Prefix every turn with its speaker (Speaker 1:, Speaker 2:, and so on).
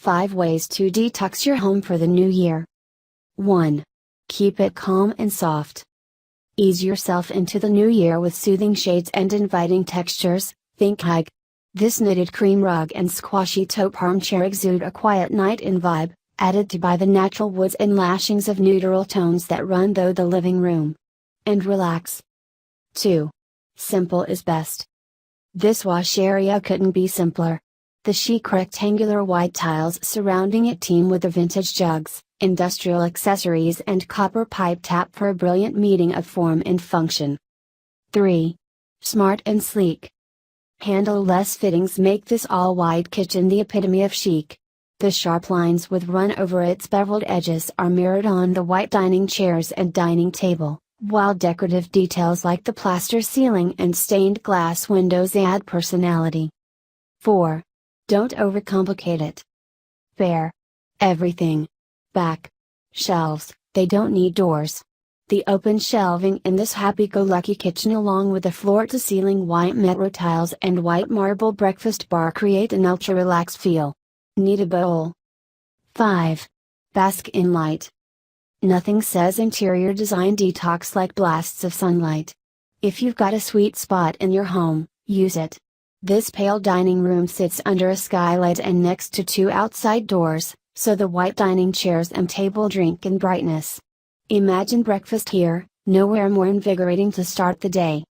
Speaker 1: 5 ways to detox your home for the new year. 1. Keep it calm and soft. Ease yourself into the new year with soothing shades and inviting textures. Think hug. This knitted cream rug and squashy taupe armchair exude a quiet night-in vibe, added to by the natural woods and lashings of neutral tones that run through the living room. And relax. 2. Simple is best. This wash area couldn't be simpler. The chic rectangular white tiles surrounding it teem with the vintage jugs, industrial accessories and copper pipe tap for a brilliant meeting of form and function. 3. Smart and sleek. Handle-less fittings make this all-white kitchen the epitome of chic. The sharp lines with run over its beveled edges are mirrored on the white dining chairs and dining table, while decorative details like the plaster ceiling and stained glass windows add personality. 4. Don't overcomplicate it. Bare everything. Back shelves, they don't need doors. The open shelving in this happy-go-lucky kitchen along with the floor-to-ceiling white metro tiles and white marble breakfast bar create an ultra-relaxed feel. Need a bowl. 5. Bask in light. Nothing says interior design detox like blasts of sunlight. If you've got a sweet spot in your home, use it. This pale dining room sits under a skylight and next to 2 outside doors, so the white dining chairs and table drink in brightness. Imagine breakfast here, nowhere more invigorating to start the day.